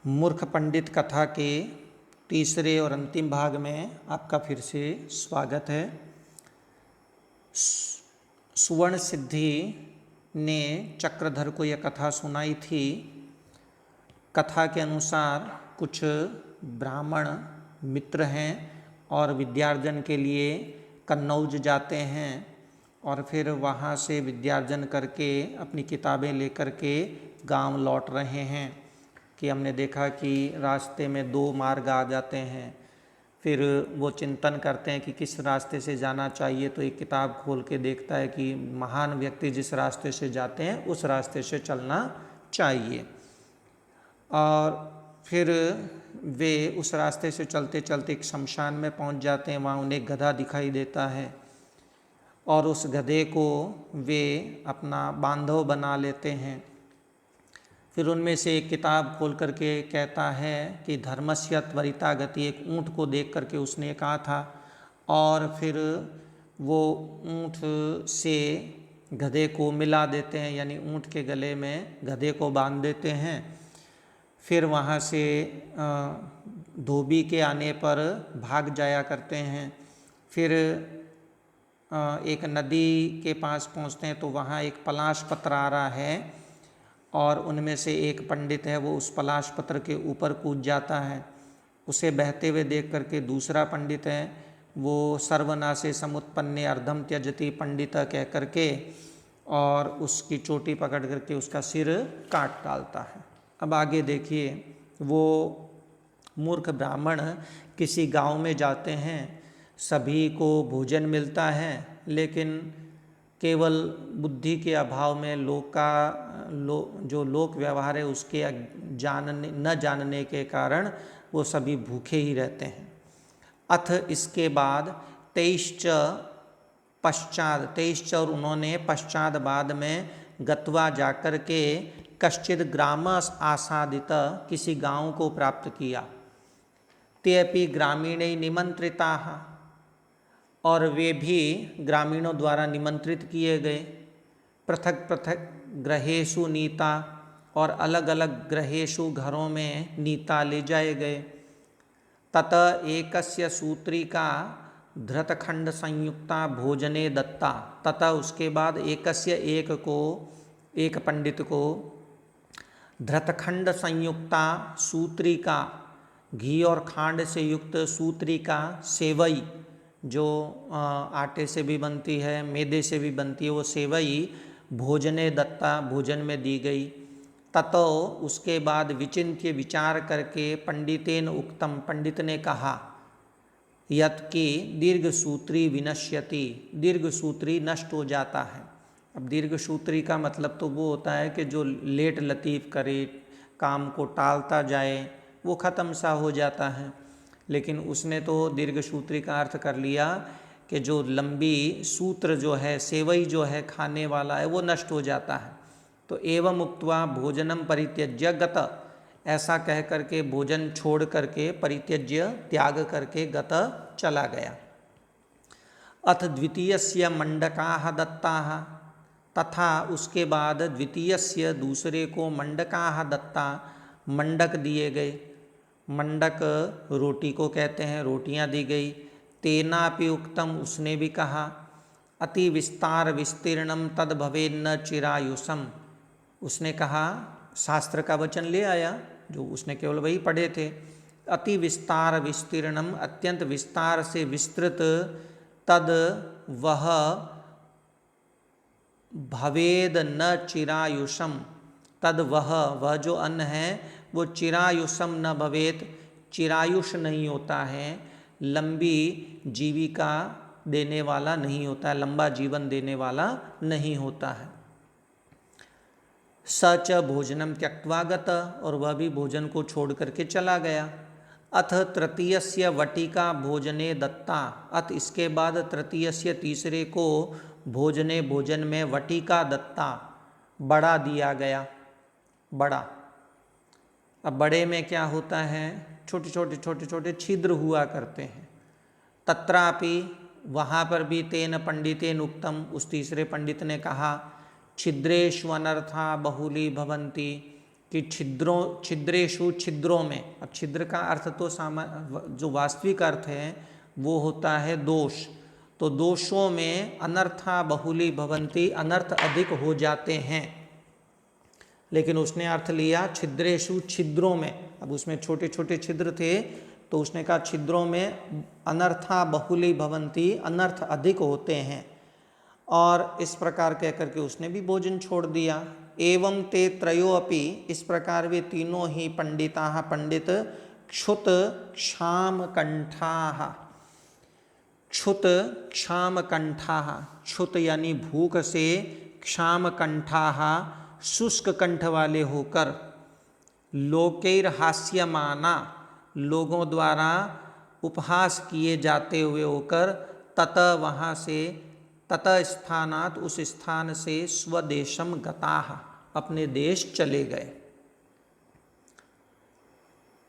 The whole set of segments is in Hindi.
मूर्ख पंडित कथा के तीसरे और अंतिम भाग में आपका फिर से स्वागत है। सुवर्ण सिद्धि ने चक्रधर को यह कथा सुनाई थी। कथा के अनुसार कुछ ब्राह्मण मित्र हैं और विद्यार्जन के लिए कन्नौज जाते हैं और फिर वहाँ से विद्यार्जन करके अपनी किताबें लेकर के गांव लौट रहे हैं कि हमने देखा कि रास्ते में दो मार्ग आ जाते हैं। फिर वो चिंतन करते हैं कि किस रास्ते से जाना चाहिए, तो एक किताब खोल के देखता है कि महान व्यक्ति जिस रास्ते से जाते हैं उस रास्ते से चलना चाहिए। और फिर वे उस रास्ते से चलते चलते एक शमशान में पहुंच जाते हैं। वहाँ उन्हें एक गधा दिखाई देता है और उस गधे को वे अपना बांधव बना लेते हैं। फिर उनमें से एक किताब खोल करके कहता है कि धर्मस्य त्वरिता गति, एक ऊँट को देख करके उसने कहा था, और फिर वो ऊँट से गधे को मिला देते हैं, यानी ऊँट के गले में गधे को बांध देते हैं। फिर वहाँ से धोबी के आने पर भाग जाया करते हैं। फिर एक नदी के पास पहुँचते हैं तो वहाँ एक पलाश पत्र आ रहा है और उनमें से एक पंडित है, वो उस पलाश पत्र के ऊपर कूद जाता है। उसे बहते हुए देख करके दूसरा पंडित है, वो सर्वनाशे समुत्पन्ने अर्धम त्यजति पंडित कह करके और उसकी चोटी पकड़ करके उसका सिर काट डालता है। अब आगे देखिए, वो मूर्ख ब्राह्मण किसी गांव में जाते हैं, सभी को भोजन मिलता है, लेकिन केवल बुद्धि के अभाव में जो लोक व्यवहार है उसके न जानने के कारण वो सभी भूखे ही रहते हैं। अथ इसके बाद 23 और उन्होंने पश्चात बाद में गत्वा जाकर के कश्चित ग्राम आसादित, किसी गांव को प्राप्त किया। ते अपि ग्रामीणे निमंत्रिता, और वे भी ग्रामीणों द्वारा निमंत्रित किए गए। पृथक पृथक ग्रहेषु नीता, और अलग अलग ग्रहेषु घरों में नीता ले जाए गए। तत एकस्य सूत्री का धृतखंड संयुक्ता भोजने दत्ता, तथा उसके बाद एकस्य एक पंडित को धृतखंड संयुक्ता सूत्री का, घी और खांड से युक्त सूत्री का, सेवई जो आटे से भी बनती है, मैदे से भी बनती है, वो सेवई भोजने दत्ता, भोजन में दी गई। ततो उसके बाद विचिन्त्य, विचार करके, पंडितेन उक्तम, पंडित ने कहा, यत् कि दीर्घ सूत्री विनश्यति, दीर्घ सूत्री नष्ट हो जाता है। अब दीर्घ सूत्री का मतलब तो वो होता है कि जो लेट लतीफ़ करे, काम को टालता जाए, वो ख़त्म सा हो जाता है। लेकिन उसने तो दीर्घ सूत्री का अर्थ कर लिया कि जो लंबी सूत्र जो है, सेवई जो है खाने वाला है, वो नष्ट हो जाता है। तो एवं उक्त्वा भोजनम परित्यज्य गत, ऐसा कह करके भोजन छोड़ करके, परित्यज्य त्याग करके, गत चला गया। अथ द्वितीयस्य मंडकाः दत्ताः, तथा उसके बाद द्वितीयस्य दूसरे को मंडकाः दत्ता, मंडक दिए गए। मंडक रोटी को कहते हैं, रोटियां दी गई। तेनापि उक्तम, उसने भी कहा, अति विस्तार विस्तीर्णम तद भवेन्न चिरायुषम, उसने कहा, शास्त्र का वचन ले आया जो उसने केवल वही पढ़े थे। अति विस्तार विस्तीर्णम, अत्यंत विस्तार से विस्तृत, तद वह, भवेद न चिरायुषम, तद वह जो अन्न है वो चिरायुषम न भवेत, चिरायुष नहीं होता है, लंबी जीविका देने वाला नहीं होता है, लंबा जीवन देने वाला नहीं होता है। सच भोजनम त्यक्त्वा गत, और वह भी भोजन को छोड़ करके चला गया। अथ तृतीयस्य वटिका भोजने दत्ता, अथ इसके बाद तृतीयस्य तीसरे को भोजने, भोजन में, वटिका दत्ता, बड़ा दिया गया। बड़ा, अब बड़े में क्या होता है, छोटे छोटे छिद्र हुआ करते हैं। तत्रापि, वहाँ पर भी, तेन पंडितेन उक्तम, उस तीसरे पंडित ने कहा, छिद्रेष्वनर्था बहुली भवन्ति, कि छिद्रेशु छिद्रों में। अब छिद्र का अर्थ तो जो वास्तविक अर्थ है वो होता है दोष। तो दोषों में अनर्था बहुली भवंती, अनर्थ अधिक हो जाते हैं। लेकिन उसने अर्थ लिया छिद्रेशु छिद्रों में। अब उसमें छोटे छोटे छिद्र थे तो उसने कहा छिद्रों में अनर्था बहुली भवंती, अनर्थ अधिक होते हैं। और इस प्रकार कह करके उसने भी भोजन छोड़ दिया। एवं ते त्रयोऽपि, इस प्रकार वे तीनों ही पंडिताः पंडित क्षुत क्षाम कंठाः, क्षुत क्षाम कंठाः, क्षुत यानी भूख से, क्षाम कंठाः शुष्क कंठ वाले होकर, लोकैर हास्यमाना लोगों द्वारा उपहास किए जाते हुए होकर, ततः वहाँ से, ततः स्थानात उस स्थान से, स्वदेशम गताः अपने देश चले गए।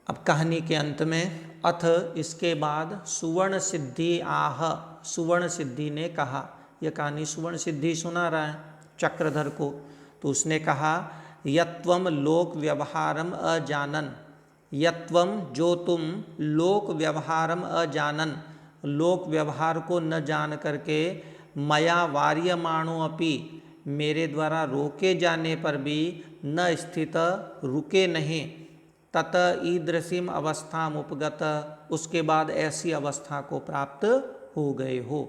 अब कहानी के अंत में अथ इसके बाद सुवर्ण सिद्धि आह, सुवर्ण सिद्धि ने कहा। यह कहानी सुवर्ण सिद्धि सुना रहा है चक्रधर को। तो उसने कहा यत्वम लोक व्यवहारम अजानन, यत्वम जो तुम लोक व्यवहारम अजानन, लोक व्यवहार को न जान करके, मया वार्यमाणो अपि मेरे द्वारा रोके जाने पर भी, न स्थित रुके नहीं, तत ईदृशीम अवस्थाम उपगत उसके बाद ऐसी अवस्था को प्राप्त हो गए हो।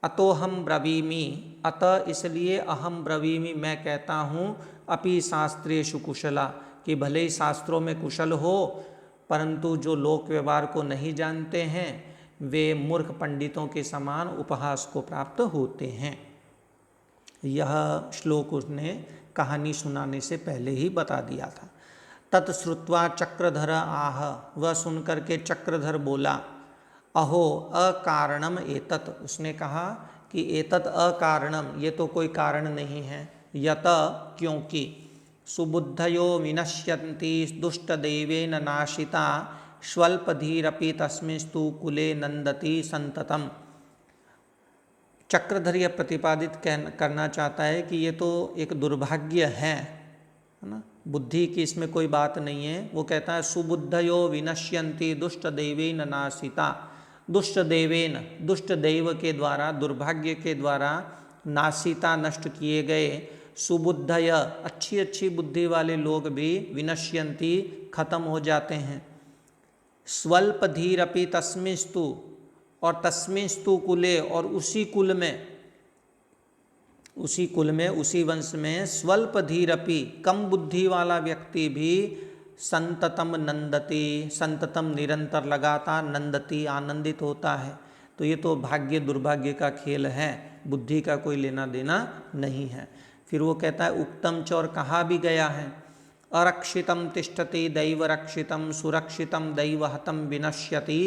अतोहम ब्रवीमि, अतः इसलिए अहम ब्रवीमि मैं कहता हूँ, अपि शास्त्रेषु कुशला कि भले ही शास्त्रों में कुशल हो परंतु जो लोक व्यवहार को नहीं जानते हैं वे मूर्ख पंडितों के समान उपहास को प्राप्त होते हैं। यह श्लोक उसने कहानी सुनाने से पहले ही बता दिया था। तत्श्रुत्वा चक्रधर आह, वह सुनकर के चक्रधर बोला, अहो अकारणम एतत्, उसने कहा कि एतत् अकारणम, ये तो कोई कारण नहीं है। यत क्योंकि, सुबुद्धयो विनश्यन्ति दुष्टदेवेन नाशिता, स्वल्पधीरपि तस्मिंस्तु कुले नंदति संततम। चक्रधर यह प्रतिपादित करना चाहता है कि ये तो एक दुर्भाग्य है ना, बुद्धि की इसमें कोई बात नहीं है। वो कहता है सुबुद्धयो विनश्यन्ति दुष्ट देवेन नाशिता, दुष्ट देवेन, दुष्ट देव के द्वारा, दुर्भाग्य के द्वारा, नाशिता नष्ट किए गए, सुबुद्धय अच्छी अच्छी बुद्धि वाले लोग भी, विनश्यन्ति खत्म हो जाते हैं, स्वल्प धीरपि तस्मिंस्तु, और तस्मिंस्तु कुले, और उसी कुल में, उसी कुल में, उसी वंश में, स्वल्प धीरपि कम बुद्धि वाला व्यक्ति भी, संततम नंदति, संततम निरंतर लगातार, नंदति आनंदित होता है। तो ये तो भाग्य दुर्भाग्य का खेल है, बुद्धि का कोई लेना देना नहीं है। फिर वो कहता है उक्तम च, और कहा भी गया है, अरक्षितम तिष्ठति दैव रक्षितम, सुरक्षितम दैव हतम विनश्यति,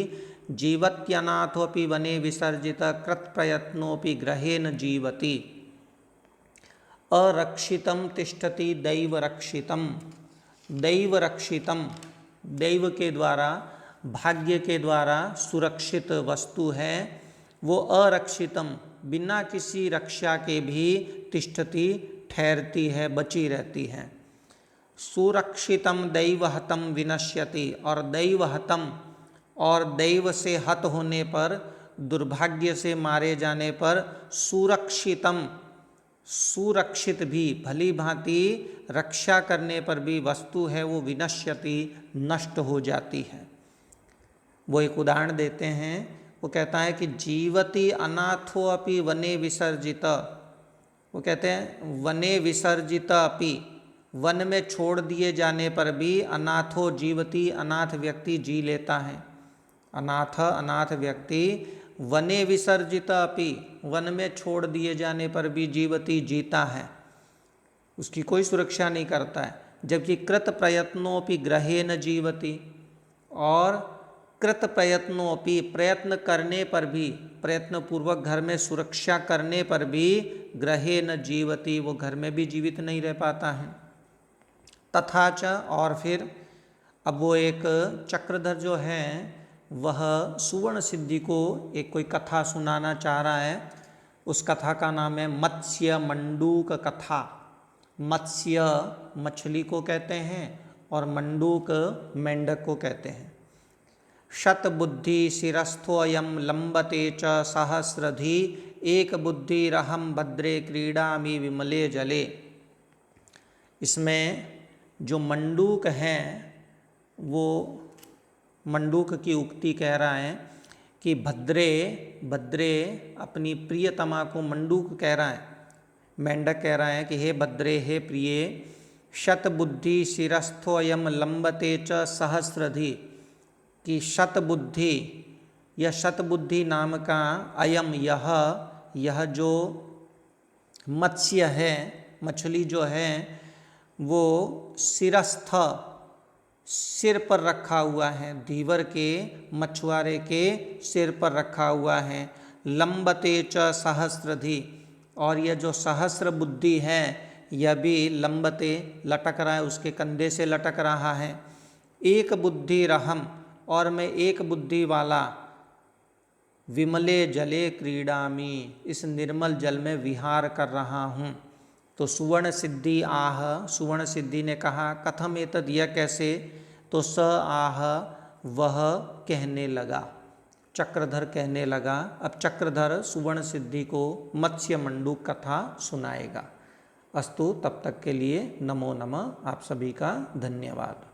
जीवत्यनाथोपि वने विसर्जित कृत प्रयत्नोपि ग्रहेन जीवति। अरक्षितम तिष्ठति दैव रक्षितम, दैव रक्षितम, दैव के द्वारा, भाग्य के द्वारा सुरक्षित वस्तु है, वो अरक्षितम बिना किसी रक्षा के भी, तिष्ठति ठहरती है, बची रहती है। सुरक्षितम दैवहतम विनश्यति, और दैवहतम, और दैव से हत होने पर, दुर्भाग्य से मारे जाने पर, सुरक्षितम सुरक्षित भी, भली भांति रक्षा करने पर भी वस्तु है वो, विनश्यति नष्ट हो जाती है। वो एक उदाहरण देते हैं, वो कहता है कि जीवति अनाथो अपि वने विसर्जित, वो कहते हैं वने विसर्जित अपि, वन में छोड़ दिए जाने पर भी, अनाथो जीवति, अनाथ व्यक्ति जी लेता है, अनाथ अनाथ व्यक्ति, वने विसर्जित अपि, वन में छोड़ दिए जाने पर भी जीवति जीता है, उसकी कोई सुरक्षा नहीं करता है। जबकि कृत प्रयत्नोपि ग्रहेन जीवति, और कृत प्रयत्नोपि, प्रयत्न करने पर भी, प्रयत्न पूर्वक घर में सुरक्षा करने पर भी, ग्रहेन जीवति, वो घर में भी जीवित नहीं रह पाता है। तथा च, और फिर अब वो एक चक्रधर जो है वह सुवर्ण सिद्धि को एक कोई कथा सुनाना चाह रहा है। उस कथा का नाम है मत्स्य मंडूक कथा। मत्स्य मछली को कहते हैं और मंडूक मेंढक को कहते हैं। शतबुद्धि शिरस्थोऽयं लंबते च सहस्रधि एक बुद्धिरहं भद्रे क्रीडामि विमले जले। इसमें जो मंडूक हैं वो मंडूक की उक्ति कह रहा है कि भद्रे भद्रे अपनी प्रियतमा को मंडूक कह रहा है, मेंढक कह रहा है कि हे भद्रे हे प्रिय, शतबुद्धि शिरस्थोऽयं लंबते च सहस्रधि, कि शतबुद्धि या शतबुद्धि नाम का अयम यह जो मत्स्य है, मछली जो है वो शिरस्थ सिर पर रखा हुआ है, धीवर के मछुआरे के सिर पर रखा हुआ है। लंबते च सहस्रधि, और यह जो सहस्र बुद्धि है यह भी लंबते लटक रहा है, उसके कंधे से लटक रहा है। एक बुद्धि रहम, और मैं एक बुद्धि वाला, विमले जले क्रीडामि, इस निर्मल जल में विहार कर रहा हूँ। तो सुवर्ण सिद्धि आह, सुवर्ण सिद्धि ने कहा कथम एतद, यह कैसे? तो स आह, वह कहने लगा, चक्रधर कहने लगा। अब चक्रधर सुवर्ण सिद्धि को मत्स्य मंडूक कथा सुनाएगा। अस्तु, तब तक के लिए नमो नमः, आप सभी का धन्यवाद।